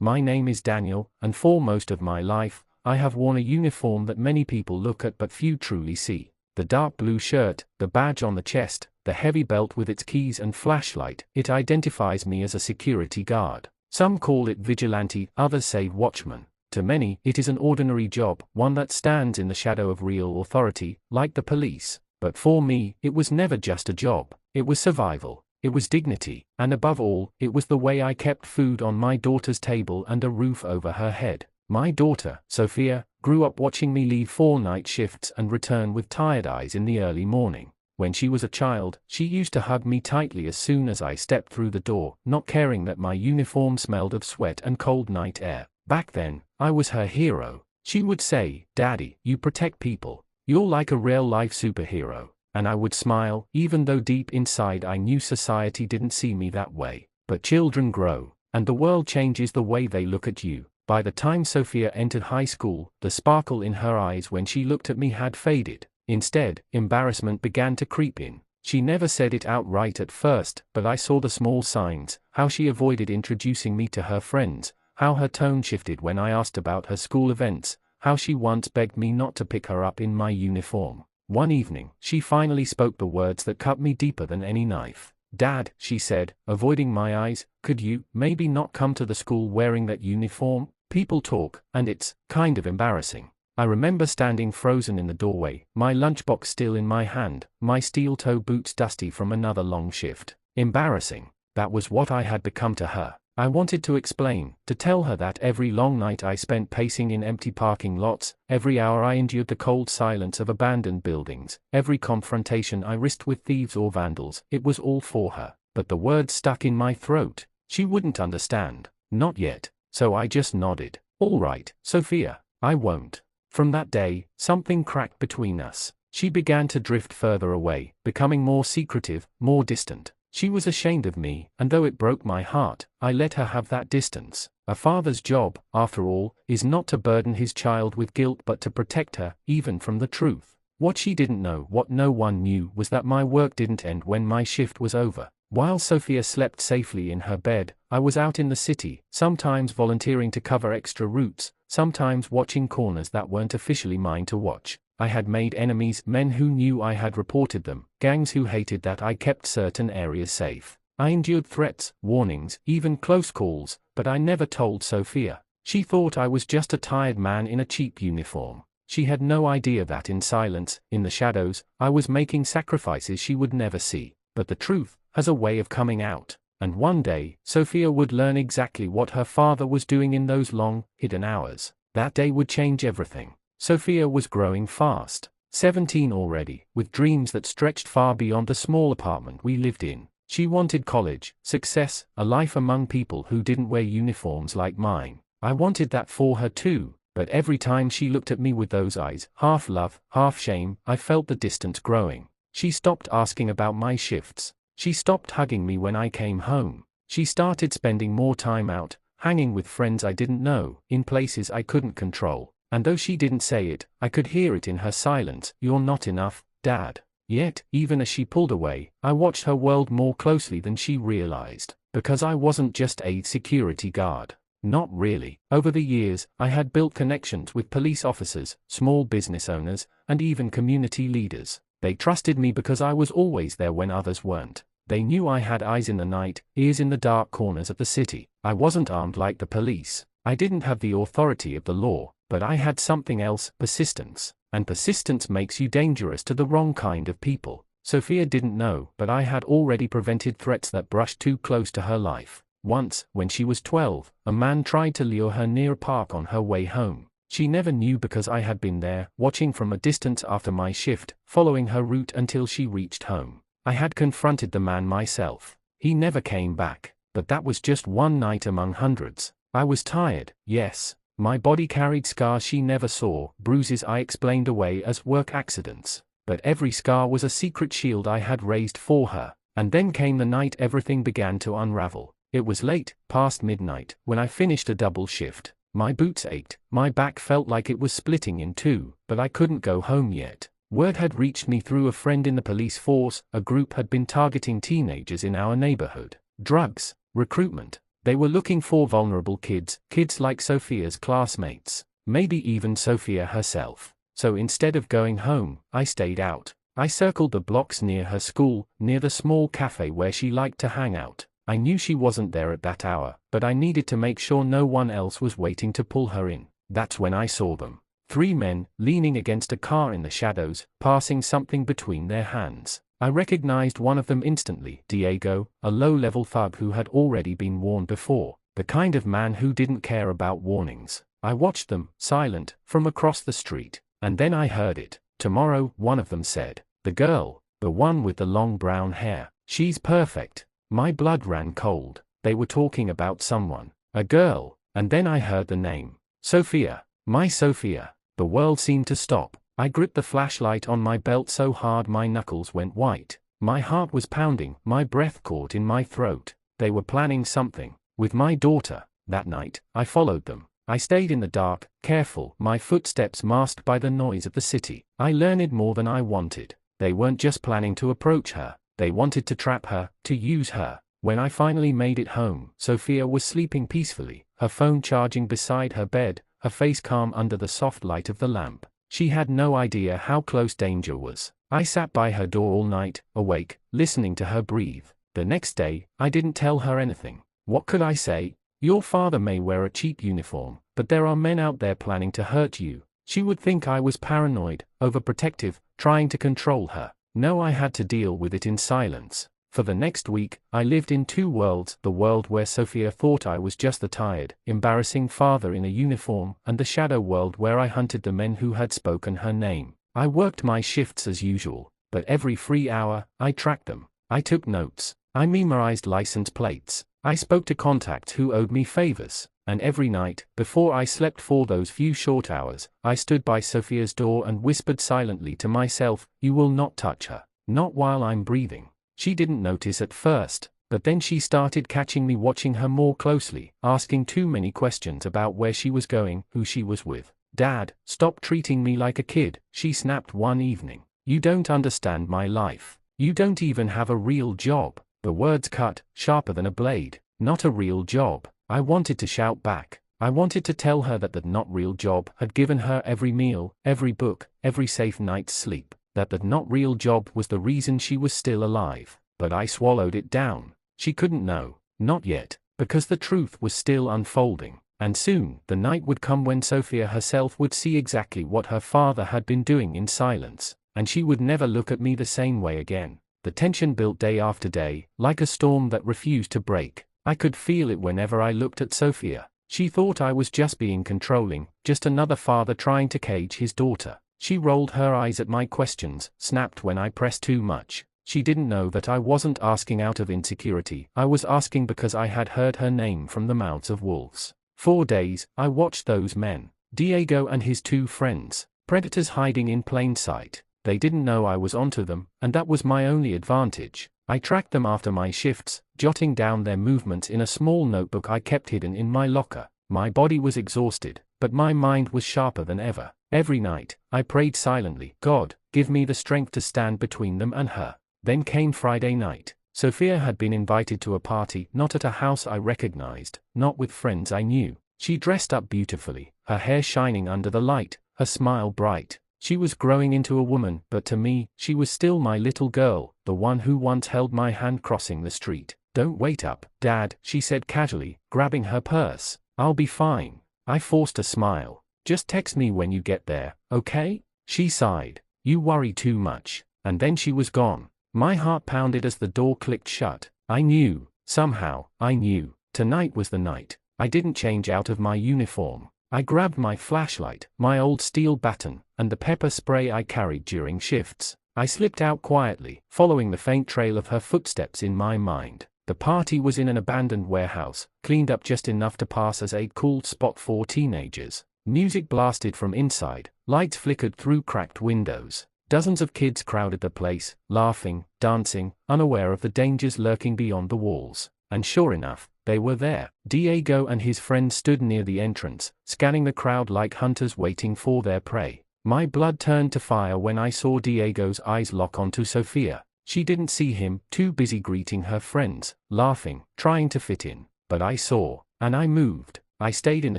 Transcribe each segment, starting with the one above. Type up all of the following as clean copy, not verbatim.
My name is Daniel, and for most of my life, I have worn a uniform that many people look at but few truly see. The dark blue shirt, the badge on the chest, the heavy belt with its keys and flashlight, it identifies me as a security guard. Some call it vigilante, others say watchman. To many, it is an ordinary job, one that stands in the shadow of real authority, like the police. But for me, it was never just a job. It was survival. It was dignity, and above all, it was the way I kept food on my daughter's table and a roof over her head. My daughter, Sophia, grew up watching me leave 4 night shifts and return with tired eyes in the early morning. When she was a child, she used to hug me tightly as soon as I stepped through the door, not caring that my uniform smelled of sweat and cold night air. Back then, I was her hero. She would say, "Daddy, you protect people. You're like a real-life superhero." And I would smile, even though deep inside I knew society didn't see me that way. But children grow, and the world changes the way they look at you. By the time Sophia entered high school, the sparkle in her eyes when she looked at me had faded. Instead, embarrassment began to creep in. She never said it outright at first, but I saw the small signs, how she avoided introducing me to her friends, how her tone shifted when I asked about her school events, how she once begged me not to pick her up in my uniform. One evening, she finally spoke the words that cut me deeper than any knife. "Dad," she said, avoiding my eyes, "could you, maybe not come to the school wearing that uniform? People talk, and it's kind of embarrassing." I remember standing frozen in the doorway, my lunchbox still in my hand, my steel-toe boots dusty from another long shift. Embarrassing. That was what I had become to her. I wanted to explain, to tell her that every long night I spent pacing in empty parking lots, every hour I endured the cold silence of abandoned buildings, every confrontation I risked with thieves or vandals, it was all for her. But the words stuck in my throat. She wouldn't understand. Not yet. So I just nodded. "All right, Sophia, I won't." From that day, something cracked between us. She began to drift further away, becoming more secretive, more distant. She was ashamed of me, and though it broke my heart, I let her have that distance. A father's job, after all, is not to burden his child with guilt but to protect her, even from the truth. What she didn't know, what no one knew, was that my work didn't end when my shift was over. While Sophia slept safely in her bed, I was out in the city, sometimes volunteering to cover extra routes, sometimes watching corners that weren't officially mine to watch. I had made enemies, men who knew I had reported them, gangs who hated that I kept certain areas safe. I endured threats, warnings, even close calls, but I never told Sophia. She thought I was just a tired man in a cheap uniform. She had no idea that in silence, in the shadows, I was making sacrifices she would never see. But the truth has a way of coming out. And one day, Sophia would learn exactly what her father was doing in those long, hidden hours. That day would change everything. Sophia was growing fast. 17 already, with dreams that stretched far beyond the small apartment we lived in. She wanted college, success, a life among people who didn't wear uniforms like mine. I wanted that for her too, but every time she looked at me with those eyes, half love, half shame, I felt the distance growing. She stopped asking about my shifts. She stopped hugging me when I came home. She started spending more time out, hanging with friends I didn't know, in places I couldn't control. And though she didn't say it, I could hear it in her silence. "You're not enough, Dad." Yet, even as she pulled away, I watched her world more closely than she realized. Because I wasn't just a security guard. Not really. Over the years, I had built connections with police officers, small business owners, and even community leaders. They trusted me because I was always there when others weren't. They knew I had eyes in the night, ears in the dark corners of the city. I wasn't armed like the police. I didn't have the authority of the law. But I had something else, persistence. And persistence makes you dangerous to the wrong kind of people. Sophia didn't know, but I had already prevented threats that brushed too close to her life. Once, when she was 12, a man tried to lure her near a park on her way home. She never knew because I had been there, watching from a distance after my shift, following her route until she reached home. I had confronted the man myself. He never came back. But that was just one night among hundreds. I was tired, yes. My body carried scars she never saw, bruises I explained away as work accidents. But every scar was a secret shield I had raised for her. And then came the night everything began to unravel. It was late, past midnight, when I finished a double shift. My boots ached, my back felt like it was splitting in two, but I couldn't go home yet. Word had reached me through a friend in the police force. A group had been targeting teenagers in our neighborhood. Drugs, recruitment, They were looking for vulnerable kids, kids like Sophia's classmates, maybe even Sophia herself. So instead of going home, I stayed out. I circled the blocks near her school, near the small cafe where she liked to hang out. I knew she wasn't there at that hour, but I needed to make sure no one else was waiting to pull her in. That's when I saw them. 3 men, leaning against a car in the shadows, passing something between their hands. I recognized one of them instantly, Diego, a low-level thug who had already been warned before, the kind of man who didn't care about warnings. I watched them, silent, from across the street, and then I heard it. Tomorrow, one of them said. The girl, the one with the long brown hair, she's perfect. My blood ran cold. They were talking about someone, a girl, and then I heard the name. Sophia. My Sophia. The world seemed to stop. I gripped the flashlight on my belt so hard my knuckles went white. My heart was pounding, my breath caught in my throat. They were planning something. With my daughter. That night, I followed them. I stayed in the dark, careful, my footsteps masked by the noise of the city. I learned more than I wanted. They weren't just planning to approach her. They wanted to trap her, to use her. When I finally made it home, Sophia was sleeping peacefully, her phone charging beside her bed, her face calm under the soft light of the lamp. She had no idea how close danger was. I sat by her door all night, awake, listening to her breathe. The next day, I didn't tell her anything. What could I say? Your father may wear a cheap uniform, but there are men out there planning to hurt you. She would think I was paranoid, overprotective, trying to control her. No, I had to deal with it in silence. For the next week, I lived in 2 worlds, the world where Sophia thought I was just the tired, embarrassing father in a uniform, and the shadow world where I hunted the men who had spoken her name. I worked my shifts as usual, but every free hour, I tracked them. I took notes. I memorized license plates. I spoke to contacts who owed me favors. And every night, before I slept for those few short hours, I stood by Sophia's door and whispered silently to myself, "You will not touch her. Not while I'm breathing." She didn't notice at first, but then she started catching me watching her more closely, asking too many questions about where she was going, who she was with. "Dad, stop treating me like a kid," she snapped one evening. "You don't understand my life. You don't even have a real job." The words cut, sharper than a blade. Not a real job. I wanted to shout back. I wanted to tell her that not real job had given her every meal, every book, every safe night's sleep. That not real job was the reason she was still alive. But I swallowed it down. She couldn't know. Not yet. Because the truth was still unfolding. And soon, the night would come when Sophia herself would see exactly what her father had been doing in silence. And she would never look at me the same way again. The tension built day after day, like a storm that refused to break. I could feel it whenever I looked at Sophia. She thought I was just being controlling, just another father trying to cage his daughter. She rolled her eyes at my questions, snapped when I pressed too much. She didn't know that I wasn't asking out of insecurity. I was asking because I had heard her name from the mouths of wolves. 4 days, I watched those men, Diego and his 2 friends, predators hiding in plain sight. They didn't know I was onto them, and that was my only advantage. I tracked them after my shifts, jotting down their movements in a small notebook I kept hidden in my locker. My body was exhausted, but my mind was sharper than ever. Every night, I prayed silently, "God, give me the strength to stand between them and her." Then came Friday night. Sophia had been invited to a party, not at a house I recognized, not with friends I knew. She dressed up beautifully, her hair shining under the light, her smile bright. She was growing into a woman, but to me, she was still my little girl, the one who once held my hand crossing the street. "Don't wait up, Dad," she said casually, grabbing her purse. "I'll be fine." I forced a smile. "Just text me when you get there, okay?" She sighed. "You worry too much." And then she was gone. My heart pounded as the door clicked shut. I knew, somehow, I knew. Tonight was the night. I didn't change out of my uniform. I grabbed my flashlight, my old steel baton, and the pepper spray I carried during shifts. I slipped out quietly, following the faint trail of her footsteps in my mind. The party was in an abandoned warehouse, cleaned up just enough to pass as a cool spot for teenagers. Music blasted from inside, lights flickered through cracked windows. Dozens of kids crowded the place, laughing, dancing, unaware of the dangers lurking beyond the walls. And sure enough, they were there. Diego and his friends stood near the entrance, scanning the crowd like hunters waiting for their prey. My blood turned to fire when I saw Diego's eyes lock onto Sophia. She didn't see him, too busy greeting her friends, laughing, trying to fit in. but I saw, and I moved. I stayed in the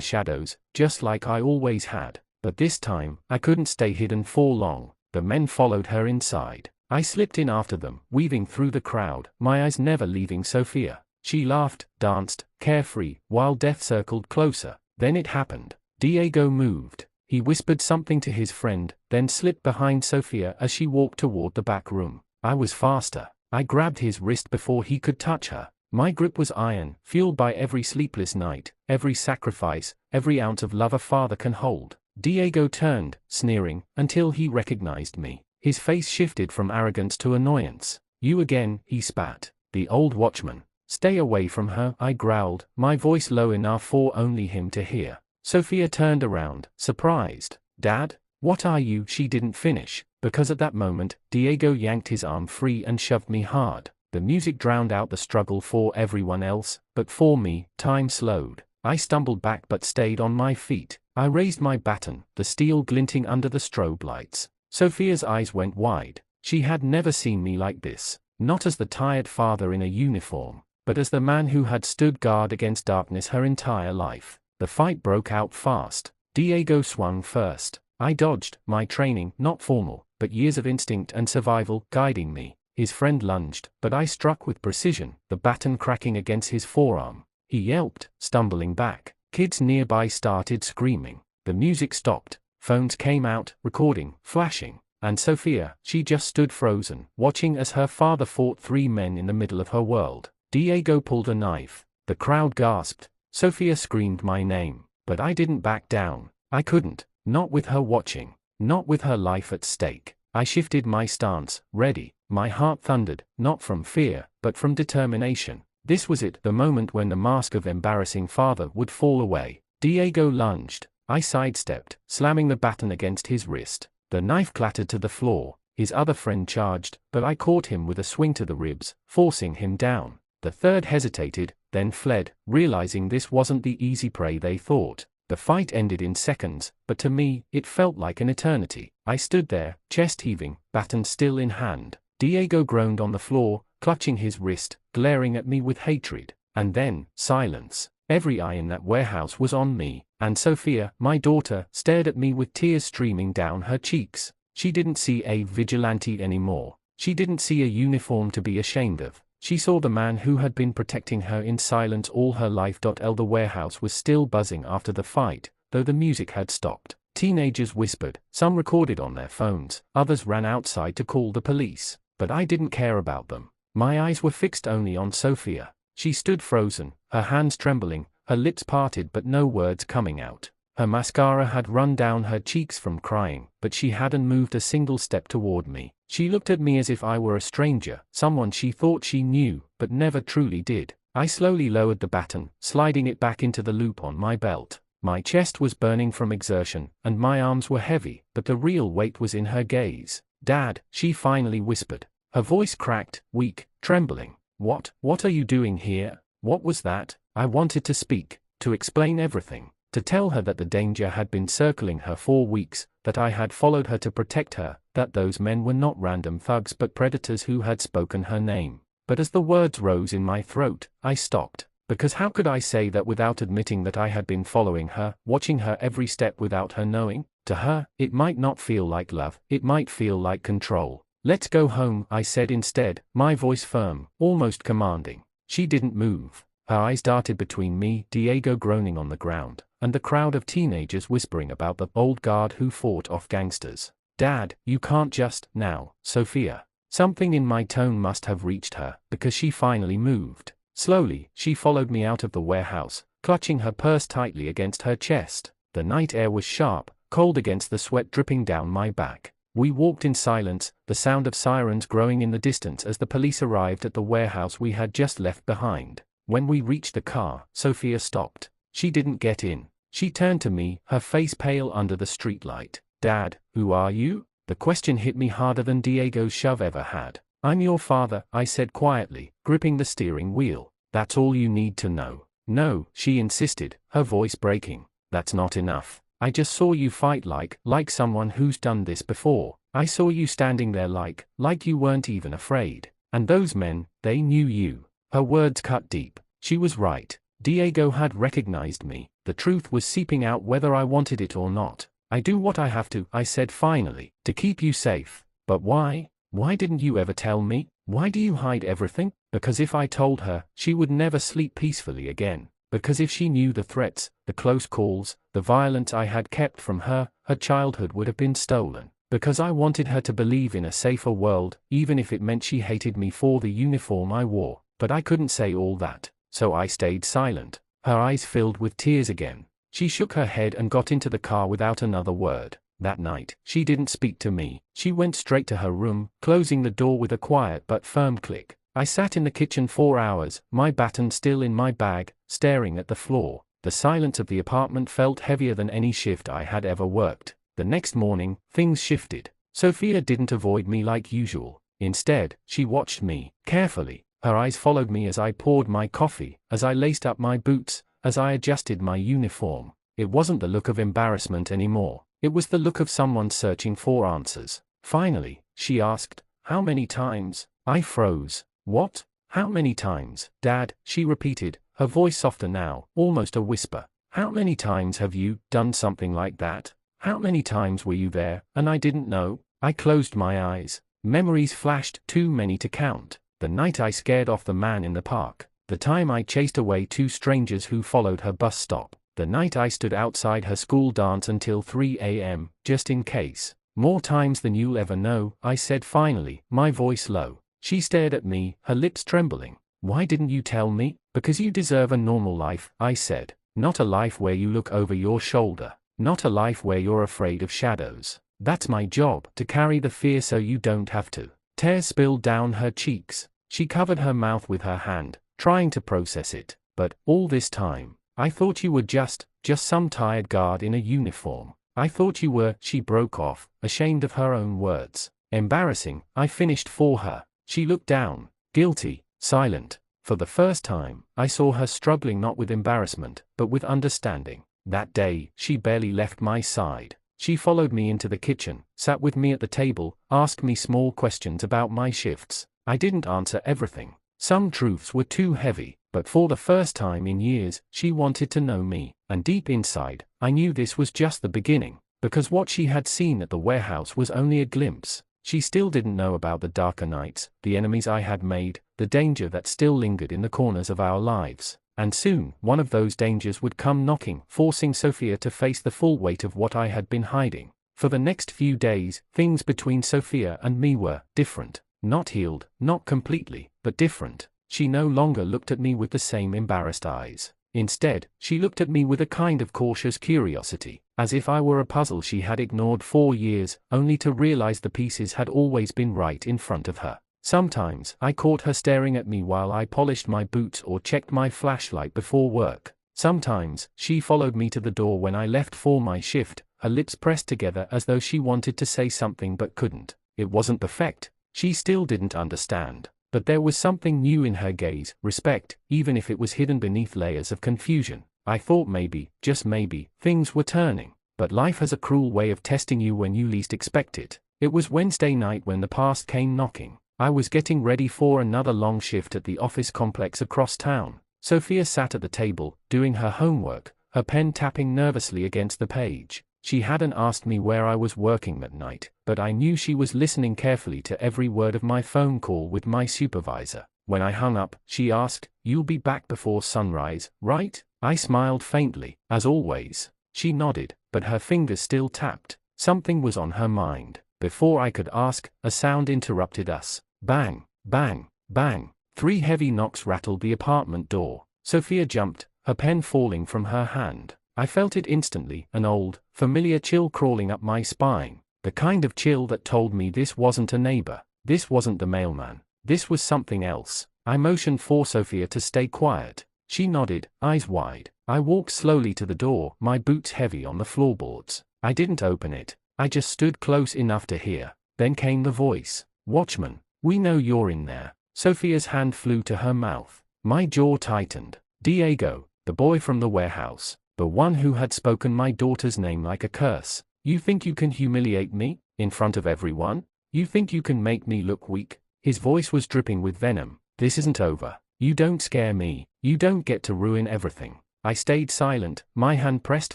shadows, just like I always had. But this time, I couldn't stay hidden for long. The men followed her inside. I slipped in after them, weaving through the crowd, my eyes never leaving Sophia. She laughed, danced, carefree, while death circled closer. Then it happened. Diego moved. He whispered something to his friend, then slipped behind Sophia as she walked toward the back room. I was faster. I grabbed his wrist before he could touch her. My grip was iron, fueled by every sleepless night, every sacrifice, every ounce of love a father can hold. Diego turned, sneering, until he recognized me. His face shifted from arrogance to annoyance. "You again," he spat. "The old watchman." "Stay away from her," I growled, my voice low enough for only him to hear. Sophia turned around, surprised. "Dad? What are you?" She didn't finish, because at that moment, Diego yanked his arm free and shoved me hard. The music drowned out the struggle for everyone else, but for me, time slowed. I stumbled back but stayed on my feet. I raised my baton, the steel glinting under the strobe lights. Sophia's eyes went wide. She had never seen me like this, not as the tired father in a uniform, but as the man who had stood guard against darkness her entire life. The fight broke out fast. Diego swung first. I dodged, my training, not formal, but years of instinct and survival, guiding me. His friend lunged, but I struck with precision, the baton cracking against his forearm. He yelped, stumbling back. Kids nearby started screaming. The music stopped. Phones came out, recording, flashing. And Sophia, she just stood frozen, watching as her father fought three men in the middle of her world. Diego pulled a knife. The crowd gasped. Sophia screamed my name. But I didn't back down. I couldn't. Not with her watching. Not with her life at stake. I shifted my stance, ready. My heart thundered, not from fear, but from determination. This was it, the moment when the mask of embarrassing father would fall away. Diego lunged. I sidestepped, slamming the baton against his wrist. The knife clattered to the floor. His other friend charged, but I caught him with a swing to the ribs, forcing him down. The third hesitated, then fled, realizing this wasn't the easy prey they thought. The fight ended in seconds, but to me, it felt like an eternity. I stood there, chest heaving, baton still in hand. Diego groaned on the floor, clutching his wrist, glaring at me with hatred. And then, silence. Every eye in that warehouse was on me, and Sophia, my daughter, stared at me with tears streaming down her cheeks. She didn't see a vigilante anymore. She didn't see a uniform to be ashamed of. She saw the man who had been protecting her in silence all her life. The warehouse was still buzzing after the fight, though the music had stopped. Teenagers whispered, some recorded on their phones, others ran outside to call the police. But I didn't care about them. My eyes were fixed only on Sophia. She stood frozen, her hands trembling, her lips parted but no words coming out. Her mascara had run down her cheeks from crying, but she hadn't moved a single step toward me. She looked at me as if I were a stranger, someone she thought she knew, but never truly did. I slowly lowered the baton, sliding it back into the loop on my belt. My chest was burning from exertion, and my arms were heavy, but the real weight was in her gaze. "Dad," she finally whispered. Her voice cracked, weak, trembling. What are you doing here? What was that?" I wanted to speak, to explain everything, to tell her that the danger had been circling her for weeks, that I had followed her to protect her, that those men were not random thugs but predators who had spoken her name. But as the words rose in my throat, I stopped. Because how could I say that without admitting that I had been following her, watching her every step without her knowing? To her, it might not feel like love, it might feel like control. "Let's go home," I said instead, my voice firm, almost commanding. She didn't move. Her eyes darted between me, Diego groaning on the ground, and the crowd of teenagers whispering about the old guard who fought off gangsters. "Dad, you can't just, now, Sophia." Something in my tone must have reached her, because she finally moved. Slowly, she followed me out of the warehouse, clutching her purse tightly against her chest. The night air was sharp, cold against the sweat dripping down my back. We walked in silence, the sound of sirens growing in the distance as the police arrived at the warehouse we had just left behind. When we reached the car, Sophia stopped. She didn't get in. She turned to me, her face pale under the streetlight. "Dad, who are you?" The question hit me harder than Diego's shove ever had. "I'm your father," I said quietly, gripping the steering wheel. "That's all you need to know." "No," she insisted, her voice breaking. "That's not enough. I just saw you fight like someone who's done this before. I saw you standing there like you weren't even afraid. And those men, they knew you." Her words cut deep. She was right. Diego had recognized me. The truth was seeping out whether I wanted it or not. I do what I have to, I said finally, to keep you safe. But why? Why didn't you ever tell me? Why do you hide everything? Because if I told her, she would never sleep peacefully again. Because if she knew the threats, the close calls, the violence I had kept from her, her childhood would have been stolen. Because I wanted her to believe in a safer world, even if it meant she hated me for the uniform I wore. But I couldn't say all that, so I stayed silent. Her eyes filled with tears again. She shook her head and got into the car without another word. That night, she didn't speak to me. She went straight to her room, closing the door with a quiet but firm click. I sat in the kitchen 4 hours, my baton still in my bag, staring at the floor. The silence of the apartment felt heavier than any shift I had ever worked. The next morning, things shifted. Sophia didn't avoid me like usual. Instead, she watched me, carefully. Her eyes followed me as I poured my coffee, as I laced up my boots, as I adjusted my uniform. It wasn't the look of embarrassment anymore. It was the look of someone searching for answers. Finally, she asked, "How many times?" I froze. "What? How many times, Dad?" she repeated, her voice softer now, almost a whisper. "How many times have you done something like that? How many times were you there, and I didn't know?" I closed my eyes. Memories flashed, too many to count. The night I scared off the man in the park. The time I chased away 2 strangers who followed her bus stop. The night I stood outside her school dance until 3 a.m., just in case. "More times than you'll ever know," I said finally, my voice low. She stared at me, her lips trembling. "Why didn't you tell me?" "Because you deserve a normal life," I said. "Not a life where you look over your shoulder. Not a life where you're afraid of shadows. That's my job, to carry the fear so you don't have to." Tears spilled down her cheeks. She covered her mouth with her hand, trying to process it. "But, all this time, I thought you were just some tired guard in a uniform. I thought you were," she broke off, ashamed of her own words. "Embarrassing," I finished for her. She looked down, guilty, silent. For the first time, I saw her struggling not with embarrassment, but with understanding. That day, she barely left my side. She followed me into the kitchen, sat with me at the table, asked me small questions about my shifts. I didn't answer everything. Some truths were too heavy, but for the first time in years, she wanted to know me. And deep inside, I knew this was just the beginning, because what she had seen at the warehouse was only a glimpse. She still didn't know about the darker nights, the enemies I had made, the danger that still lingered in the corners of our lives. And soon, one of those dangers would come knocking, forcing Sophia to face the full weight of what I had been hiding. For the next few days, things between Sophia and me were different. Not healed, not completely, but different. She no longer looked at me with the same embarrassed eyes. Instead, she looked at me with a kind of cautious curiosity, as if I were a puzzle she had ignored for years, only to realize the pieces had always been right in front of her. Sometimes, I caught her staring at me while I polished my boots or checked my flashlight before work. Sometimes, she followed me to the door when I left for my shift, her lips pressed together as though she wanted to say something but couldn't. It wasn't perfect. She still didn't understand. But there was something new in her gaze, respect, even if it was hidden beneath layers of confusion. I thought maybe, just maybe, things were turning. But life has a cruel way of testing you when you least expect it. It was Wednesday night when the past came knocking. I was getting ready for another long shift at the office complex across town. Sophia sat at the table, doing her homework, her pen tapping nervously against the page. She hadn't asked me where I was working that night, but I knew she was listening carefully to every word of my phone call with my supervisor. When I hung up, she asked, "You'll be back before sunrise, right?" I smiled faintly, as always. She nodded, but her fingers still tapped. Something was on her mind. Before I could ask, a sound interrupted us. Bang, bang, bang. 3 heavy knocks rattled the apartment door. Sophia jumped, her pen falling from her hand. I felt it instantly, an old, familiar chill crawling up my spine. The kind of chill that told me this wasn't a neighbor. This wasn't the mailman. This was something else. I motioned for Sophia to stay quiet. She nodded, eyes wide. I walked slowly to the door, my boots heavy on the floorboards. I didn't open it. I just stood close enough to hear. Then came the voice. "Watchman, we know you're in there." Sophia's hand flew to her mouth. My jaw tightened. Diego, the boy from the warehouse. The one who had spoken my daughter's name like a curse. "You think you can humiliate me? In front of everyone? You think you can make me look weak?" His voice was dripping with venom. "This isn't over. You don't scare me. You don't get to ruin everything. I stayed silent, my hand pressed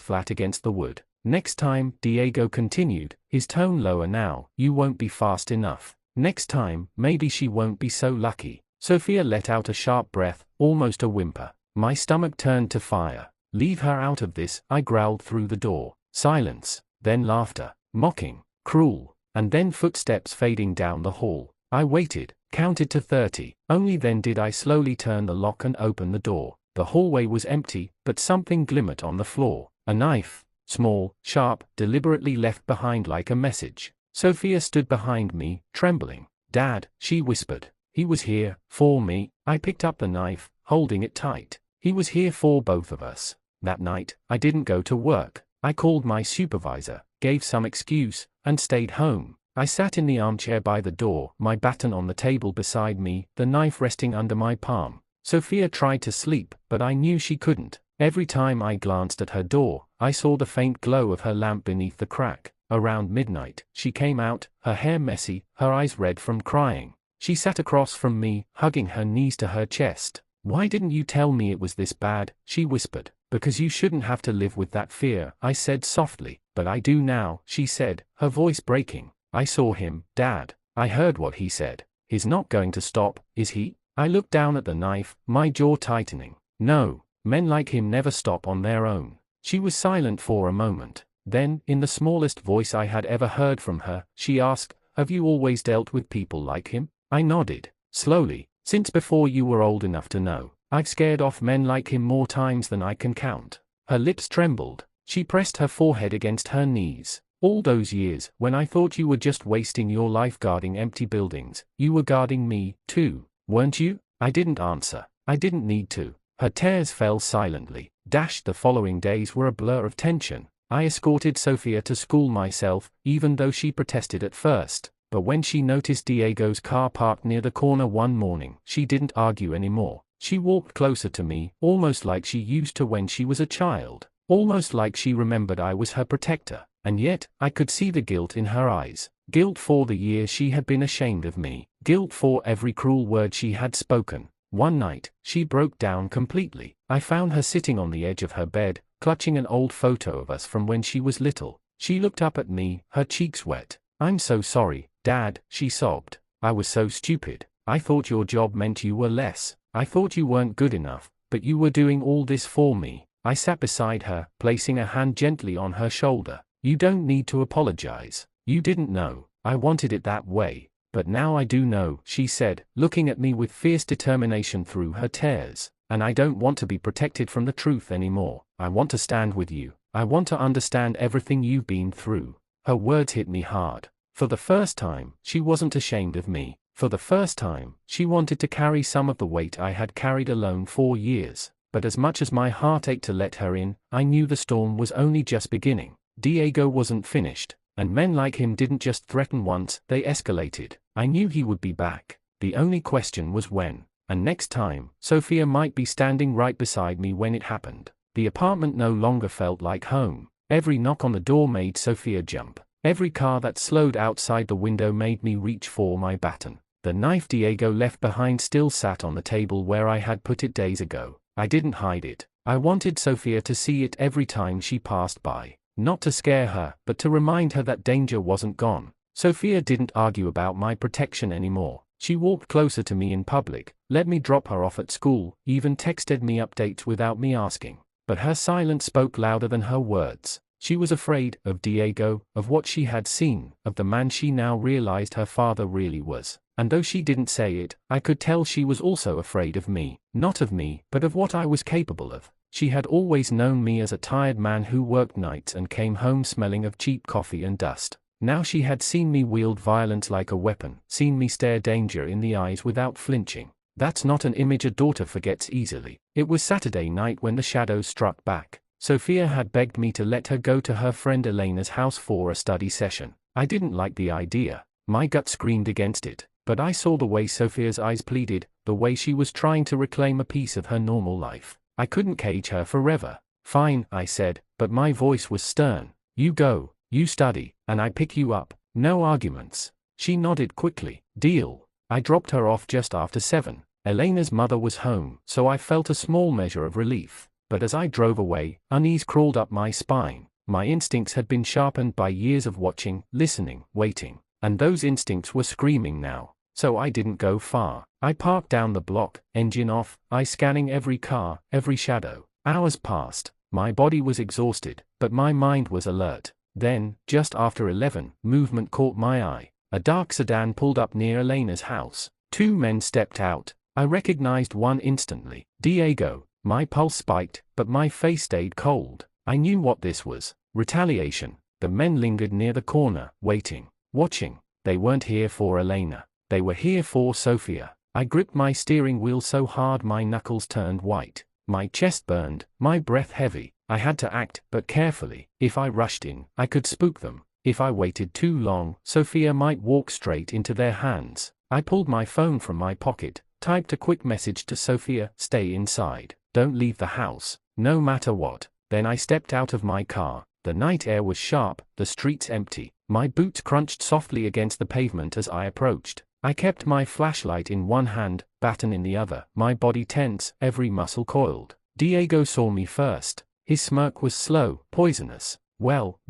flat against the wood. Next time, Diego continued, his tone lower now, you won't be fast enough. Next time, maybe she won't be so lucky. Sophia let out a sharp breath, almost a whimper. My stomach turned to fire. Leave her out of this, I growled through the door. Silence, then laughter, mocking, cruel, and then footsteps fading down the hall. I waited, counted to 30. Only then did I slowly turn the lock and open the door. The hallway was empty, but something glimmered on the floor. A knife, small, sharp, deliberately left behind like a message. Sophia stood behind me, trembling. Dad, she whispered. He was here, for me. I picked up the knife, holding it tight. He was here for both of us. That night, I didn't go to work. I called my supervisor, gave some excuse, and stayed home. I sat in the armchair by the door, my baton on the table beside me, the knife resting under my palm. Sophia tried to sleep, but I knew she couldn't. Every time I glanced at her door, I saw the faint glow of her lamp beneath the crack. Around midnight, she came out, her hair messy, her eyes red from crying. She sat across from me, hugging her knees to her chest. Why didn't you tell me it was this bad? She whispered. Because you shouldn't have to live with that fear, I said softly. But I do now, she said, her voice breaking. I saw him, Dad. I heard what he said. He's not going to stop, is he? I looked down at the knife, my jaw tightening. No, men like him never stop on their own. She was silent for a moment. Then, in the smallest voice I had ever heard from her, she asked, have you always dealt with people like him? I nodded, slowly, since before you were old enough to know. I've scared off men like him more times than I can count. Her lips trembled. She pressed her forehead against her knees. All those years, when I thought you were just wasting your life guarding empty buildings, you were guarding me, too, weren't you? I didn't answer. I didn't need to. Her tears fell silently. The following days were a blur of tension. I escorted Sophia to school myself, even though she protested at first. But when she noticed Diego's car parked near the corner one morning, she didn't argue anymore. She walked closer to me, almost like she used to when she was a child. Almost like she remembered I was her protector. And yet, I could see the guilt in her eyes. Guilt for the years she had been ashamed of me. Guilt for every cruel word she had spoken. One night, she broke down completely. I found her sitting on the edge of her bed, clutching an old photo of us from when she was little. She looked up at me, her cheeks wet. I'm so sorry, Dad, she sobbed. I was so stupid. I thought your job meant you were less. I thought you weren't good enough, but you were doing all this for me. I sat beside her, placing a hand gently on her shoulder. You don't need to apologize. You didn't know. I wanted it that way. But now I do know, she said, looking at me with fierce determination through her tears. And I don't want to be protected from the truth anymore. I want to stand with you. I want to understand everything you've been through. Her words hit me hard. For the first time, she wasn't ashamed of me. For the first time, she wanted to carry some of the weight I had carried alone for years. But as much as my heart ached to let her in, I knew the storm was only just beginning. Diego wasn't finished. And men like him didn't just threaten once, they escalated. I knew he would be back. The only question was when. And next time, Sophia might be standing right beside me when it happened. The apartment no longer felt like home. Every knock on the door made Sophia jump. Every car that slowed outside the window made me reach for my baton. The knife Diego left behind still sat on the table where I had put it days ago. I didn't hide it. I wanted Sophia to see it every time she passed by. Not to scare her, but to remind her that danger wasn't gone. Sophia didn't argue about my protection anymore. She walked closer to me in public, let me drop her off at school, even texted me updates without me asking. But her silence spoke louder than her words. She was afraid of Diego, of what she had seen, of the man she now realized her father really was. And though she didn't say it, I could tell she was also afraid of me. Not of me, but of what I was capable of. She had always known me as a tired man who worked nights and came home smelling of cheap coffee and dust. Now she had seen me wield violence like a weapon, seen me stare danger in the eyes without flinching. That's not an image a daughter forgets easily. It was Saturday night when the shadows struck back. Sophia had begged me to let her go to her friend Elena's house for a study session. I didn't like the idea. My gut screamed against it. But I saw the way Sophia's eyes pleaded, the way she was trying to reclaim a piece of her normal life. I couldn't cage her forever. Fine, I said, but my voice was stern. You go, you study, and I pick you up. No arguments. She nodded quickly. Deal. I dropped her off just after 7. Elena's mother was home, so I felt a small measure of relief. But as I drove away, unease crawled up my spine. My instincts had been sharpened by years of watching, listening, waiting. And those instincts were screaming now. So I didn't go far. I parked down the block, engine off, eye scanning every car, every shadow. Hours passed. My body was exhausted, but my mind was alert. Then, just after 11, movement caught my eye. A dark sedan pulled up near Elena's house. 2 men stepped out. I recognized one instantly. Diego. My pulse spiked, but my face stayed cold. I knew what this was. Retaliation. The men lingered near the corner, waiting, watching. They weren't here for Elena. They were here for Sofia. I gripped my steering wheel so hard my knuckles turned white. My chest burned, my breath heavy. I had to act, but carefully. If I rushed in, I could spook them. If I waited too long, Sofia might walk straight into their hands. I pulled my phone from my pocket, typed a quick message to Sofia, "Stay inside. Don't leave the house, no matter what." Then I stepped out of my car. The night air was sharp, the streets empty. My boots crunched softly against the pavement as I approached. I kept my flashlight in one hand, baton in the other, my body tense, every muscle coiled. Diego saw me first. His smirk was slow, poisonous. Well,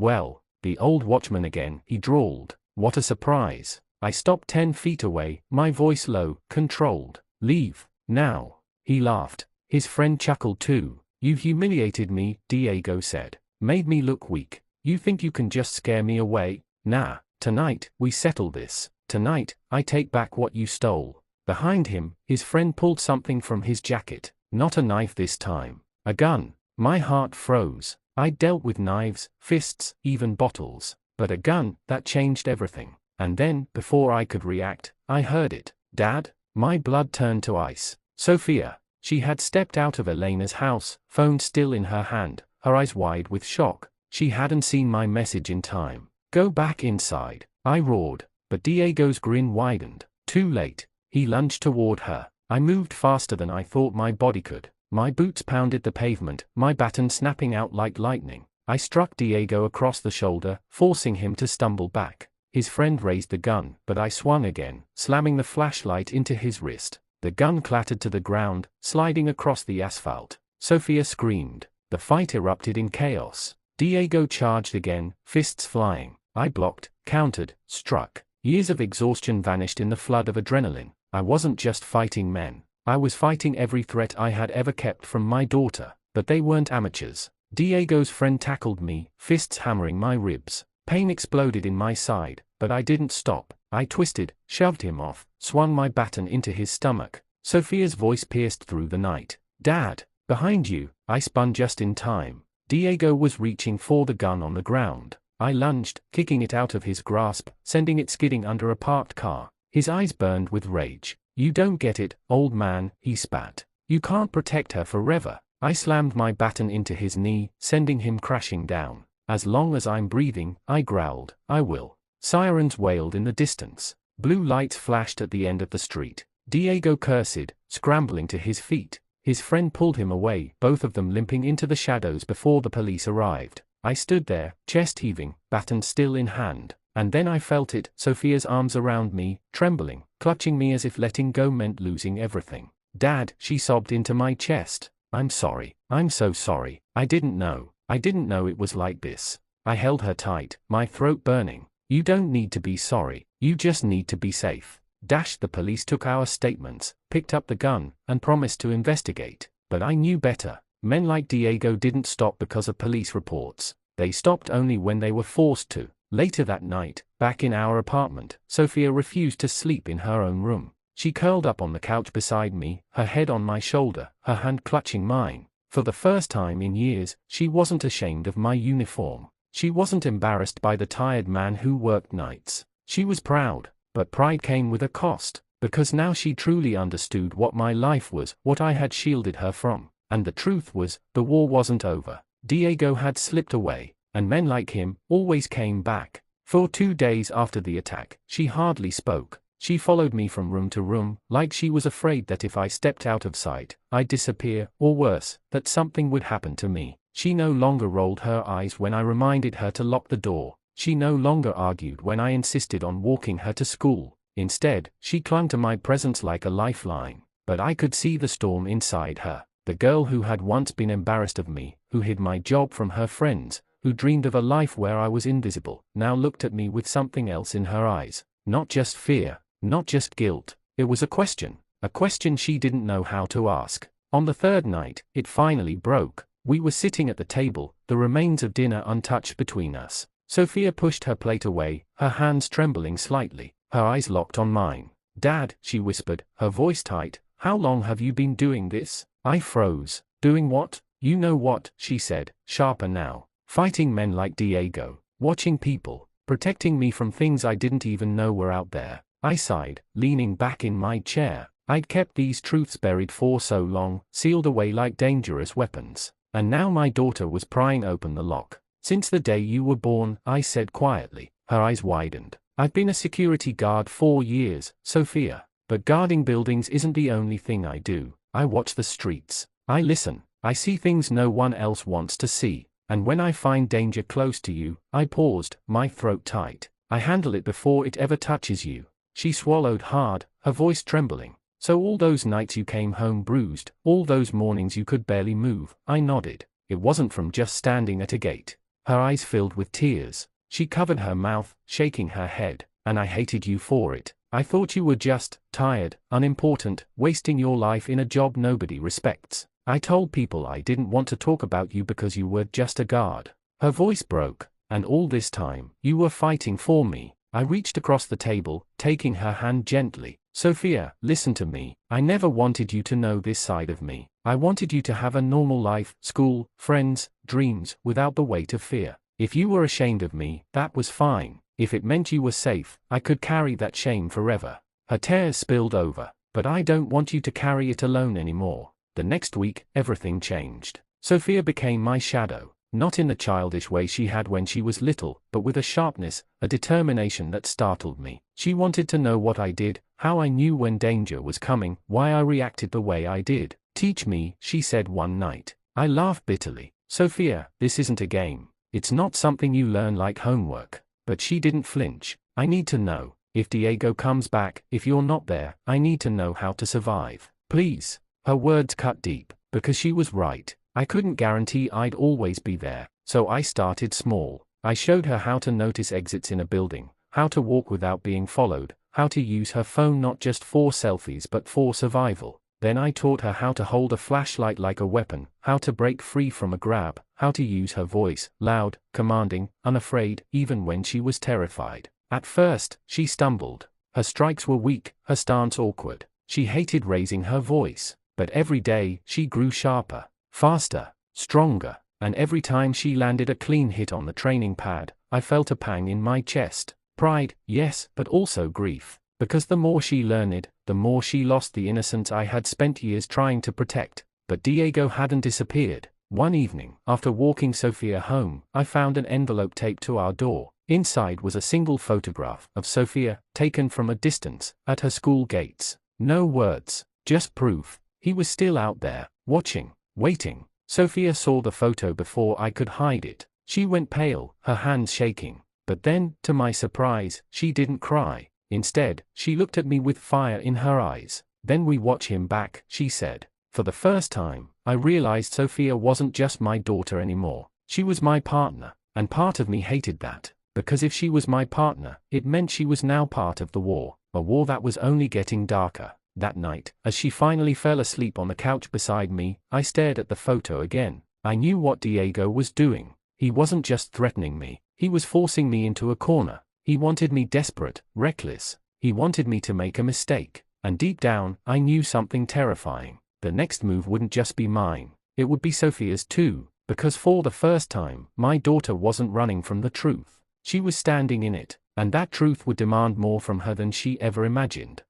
the old watchman again," he drawled. "What a surprise." I stopped 10 feet away, my voice low, controlled. "Leave, now." He laughed. His friend chuckled too. "You've humiliated me," Diego said. "Made me look weak. You think you can just scare me away? Nah, tonight, we settle this. Tonight, I take back what you stole." Behind him, his friend pulled something from his jacket. Not a knife this time. A gun. My heart froze. I'd dealt with knives, fists, even bottles. But a gun, that changed everything. And then, before I could react, I heard it. "Dad?" My blood turned to ice. Sofia. She had stepped out of Elena's house, phone still in her hand, her eyes wide with shock. She hadn't seen my message in time. "Go back inside," I roared. But Diego's grin widened. Too late. He lunged toward her. I moved faster than I thought my body could. My boots pounded the pavement, my baton snapping out like lightning. I struck Diego across the shoulder, forcing him to stumble back. His friend raised the gun, but I swung again, slamming the flashlight into his wrist. The gun clattered to the ground, sliding across the asphalt. Sofia screamed. The fight erupted in chaos. Diego charged again, fists flying. I blocked, countered, struck. Years of exhaustion vanished in the flood of adrenaline. I wasn't just fighting men. I was fighting every threat I had ever kept from my daughter. But they weren't amateurs. Diego's friend tackled me, fists hammering my ribs. Pain exploded in my side, but I didn't stop. I twisted, shoved him off, swung my baton into his stomach. Sofia's voice pierced through the night. "Dad, behind you." I spun just in time. Diego was reaching for the gun on the ground. I lunged, kicking it out of his grasp, sending it skidding under a parked car. His eyes burned with rage. "You don't get it, old man," he spat. "You can't protect her forever." I slammed my baton into his knee, sending him crashing down. "As long as I'm breathing," I growled, "I will." Sirens wailed in the distance. Blue lights flashed at the end of the street. Diego cursed, scrambling to his feet. His friend pulled him away, both of them limping into the shadows before the police arrived. I stood there, chest heaving, baton still in hand. And then I felt it, Sofia's arms around me, trembling, clutching me as if letting go meant losing everything. "Dad," she sobbed into my chest. "I'm sorry. I'm so sorry. I didn't know. I didn't know it was like this." I held her tight, my throat burning. "You don't need to be sorry. You just need to be safe." The police took our statements, picked up the gun, and promised to investigate. But I knew better. Men like Diego didn't stop because of police reports. They stopped only when they were forced to. Later that night, back in our apartment, Sofia refused to sleep in her own room. She curled up on the couch beside me, her head on my shoulder, her hand clutching mine. For the first time in years, she wasn't ashamed of my uniform. She wasn't embarrassed by the tired man who worked nights. She was proud, but pride came with a cost, because now she truly understood what my life was, what I had shielded her from. And the truth was, the war wasn't over. Diego had slipped away. And men like him always came back. For 2 days after the attack, she hardly spoke. She followed me from room to room, like she was afraid that if I stepped out of sight, I'd disappear, or worse, that something would happen to me. She no longer rolled her eyes when I reminded her to lock the door. She no longer argued when I insisted on walking her to school. Instead, she clung to my presence like a lifeline. but I could see the storm inside her. The girl who had once been embarrassed of me, who hid my job from her friends, who dreamed of a life where I was invisible, now looked at me with something else in her eyes. Not just fear, not just guilt. It was a question she didn't know how to ask. On the third night, it finally broke. We were sitting at the table, the remains of dinner untouched between us. Sophia pushed her plate away, her hands trembling slightly, her eyes locked on mine. "Dad," she whispered, her voice tight, "how long have you been doing this?" I froze. "Doing what?" "You know what," she said, sharper now. "Fighting men like Diego, watching people, protecting me from things I didn't even know were out there." I sighed, leaning back in my chair. I'd kept these truths buried for so long, sealed away like dangerous weapons. And now my daughter was prying open the lock. "Since the day you were born," I said quietly. Her eyes widened. "I've been a security guard 4 years, Sophia. But guarding buildings isn't the only thing I do. I watch the streets. I listen. I see things no one else wants to see. And when I find danger close to you," I paused, my throat tight, "I handle it before it ever touches you." She swallowed hard, her voice trembling. "So all those nights you came home bruised, all those mornings you could barely move." I nodded. "It wasn't from just standing at a gate." Her eyes filled with tears. She covered her mouth, shaking her head. "And I hated you for it. I thought you were just tired, unimportant, wasting your life in a job nobody respects. I told people I didn't want to talk about you because you were just a guard." Her voice broke. "And all this time, you were fighting for me." I reached across the table, taking her hand gently. "Sophia, listen to me. I never wanted you to know this side of me. I wanted you to have a normal life, school, friends, dreams, without the weight of fear. If you were ashamed of me, that was fine. If it meant you were safe, I could carry that shame forever." Her tears spilled over. "But I don't want you to carry it alone anymore." The next week, everything changed. Sophia became my shadow. Not in the childish way she had when she was little, but with a sharpness, a determination that startled me. She wanted to know what I did, how I knew when danger was coming, why I reacted the way I did. "Teach me," she said one night. I laughed bitterly. "Sophia, this isn't a game. It's not something you learn like homework." But she didn't flinch. "I need to know. If Diego comes back, if you're not there, I need to know how to survive. Please." Her words cut deep, because she was right. I couldn't guarantee I'd always be there, so I started small. I showed her how to notice exits in a building, how to walk without being followed, how to use her phone not just for selfies but for survival. Then I taught her how to hold a flashlight like a weapon, how to break free from a grab, how to use her voice, loud, commanding, unafraid, even when she was terrified. At first, she stumbled. Her strikes were weak, her stance awkward. She hated raising her voice. But every day, she grew sharper, faster, stronger, and every time she landed a clean hit on the training pad, I felt a pang in my chest. Pride, yes, but also grief. Because the more she learned, the more she lost the innocence I had spent years trying to protect. But Diego hadn't disappeared. One evening, after walking Sophia home, I found an envelope taped to our door. Inside was a single photograph of Sophia, taken from a distance, at her school gates. No words, just proof. He was still out there, watching, waiting. Sophia saw the photo before I could hide it. She went pale, her hands shaking. But then, to my surprise, she didn't cry. Instead, she looked at me with fire in her eyes. "Then we watch him back," she said. For the first time, I realized Sophia wasn't just my daughter anymore. She was my partner, and part of me hated that. Because if she was my partner, it meant she was now part of the war, a war that was only getting darker. That night, as she finally fell asleep on the couch beside me, I stared at the photo again. I knew what Diego was doing. He wasn't just threatening me. He was forcing me into a corner. He wanted me desperate, reckless. He wanted me to make a mistake. And deep down, I knew something terrifying. The next move wouldn't just be mine. It would be Sophia's too. Because for the first time, my daughter wasn't running from the truth. She was standing in it. And that truth would demand more from her than she ever imagined.